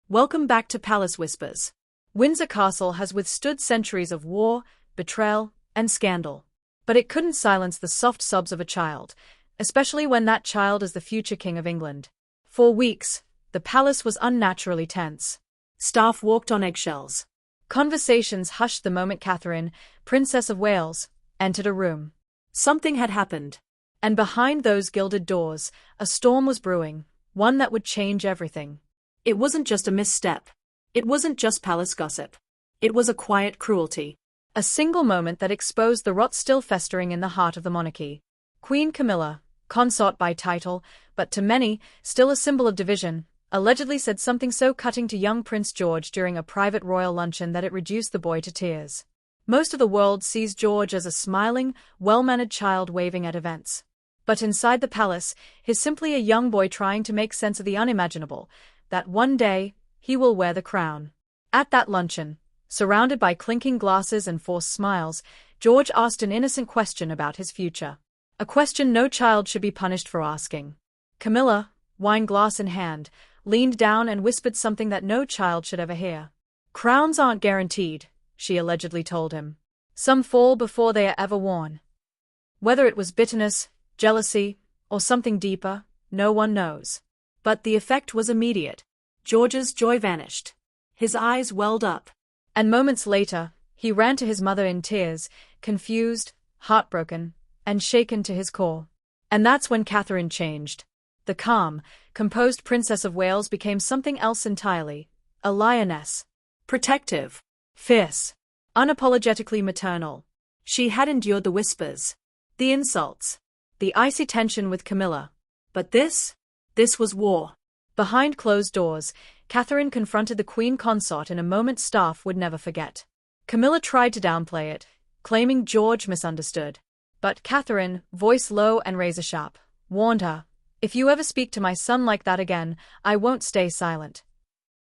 Welcome back to Palace Whispers. Windsor Castle has withstood centuries of war, betrayal, and scandal. But it couldn't silence the soft sobs of a child, especially when that child is the future King of England. For weeks, the palace was unnaturally tense. Staff walked on eggshells. Conversations hushed the moment Catherine, Princess of Wales, entered a room. Something had happened. And behind those gilded doors, a storm was brewing, one that would change everything. It wasn't just a misstep. It wasn't just palace gossip. It was a quiet cruelty. A single moment that exposed the rot still festering in the heart of the monarchy. Queen Camilla, consort by title, but to many, still a symbol of division, allegedly said something so cutting to young Prince George during a private royal luncheon that it reduced the boy to tears. Most of the world sees George as a smiling, well-mannered child waving at events. But inside the palace, he's simply a young boy trying to make sense of the unimaginable, that one day, he will wear the crown. At that luncheon, surrounded by clinking glasses and forced smiles, George asked an innocent question about his future. A question no child should be punished for asking. Camilla, wine glass in hand, leaned down and whispered something that no child should ever hear. Crowns aren't guaranteed, she allegedly told him. Some fall before they are ever worn. Whether it was bitterness, jealousy, or something deeper, no one knows. But the effect was immediate. George's joy vanished. His eyes welled up. And moments later, he ran to his mother in tears, confused, heartbroken, and shaken to his core. And that's when Catherine changed. The calm, composed Princess of Wales became something else entirely. A lioness. Protective. Fierce. Unapologetically maternal. She had endured the whispers. The insults. The icy tension with Camilla. But this was war. Behind closed doors, Catherine confronted the Queen consort in a moment staff would never forget. Camilla tried to downplay it, claiming George misunderstood. But Catherine, voice low and razor-sharp, warned her, "If you ever speak to my son like that again, I won't stay silent."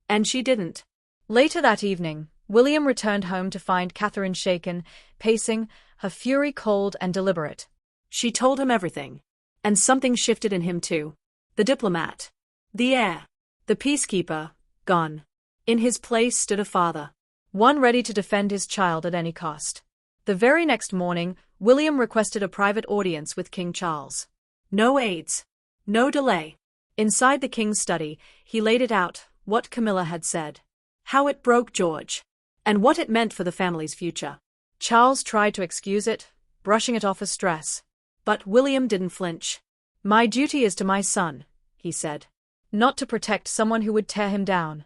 And she didn't. Later that evening, William returned home to find Catherine shaken, pacing, her fury cold and deliberate. She told him everything. And something shifted in him too. The diplomat. The heir. The peacekeeper. Gone. In his place stood a father. One ready to defend his child at any cost. The very next morning, William requested a private audience with King Charles. No aids. No delay. Inside the king's study, he laid it out, what Camilla had said. How it broke George. And what it meant for the family's future. Charles tried to excuse it, brushing it off as stress. But William didn't flinch. "My duty is to my son," he said. "Not to protect someone who would tear him down."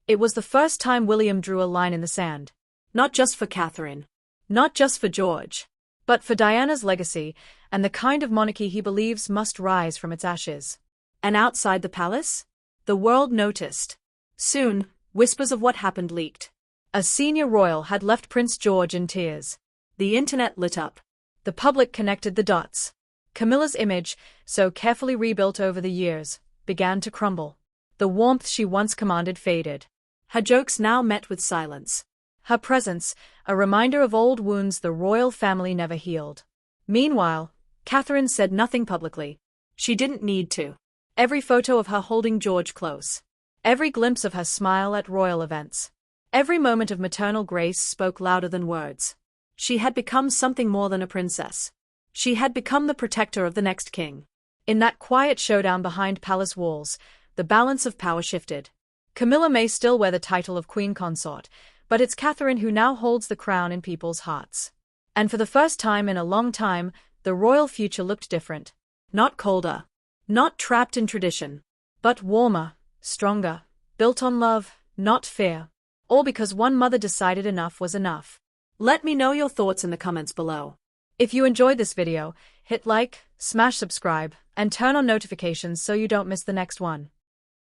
It was the first time William drew a line in the sand. Not just for Catherine. Not just for George. But for Diana's legacy, and the kind of monarchy he believes must rise from its ashes. And outside the palace? The world noticed. Soon, whispers of what happened leaked. A senior royal had left Prince George in tears. The internet lit up. The public connected the dots. Camilla's image, so carefully rebuilt over the years, began to crumble. The warmth she once commanded faded. Her jokes now met with silence. Her presence, a reminder of old wounds the royal family never healed. Meanwhile, Catherine said nothing publicly. She didn't need to. Every photo of her holding George close. Every glimpse of her smile at royal events. Every moment of maternal grace spoke louder than words. She had become something more than a princess. She had become the protector of the next king. In that quiet showdown behind palace walls, the balance of power shifted. Camilla may still wear the title of Queen Consort, but it's Catherine who now holds the crown in people's hearts. And for the first time in a long time, the royal future looked different. Not colder. Not trapped in tradition. But warmer, stronger, built on love, not fear. All because one mother decided enough was enough. Let me know your thoughts in the comments below. If you enjoyed this video, hit like, smash subscribe, and turn on notifications so you don't miss the next one.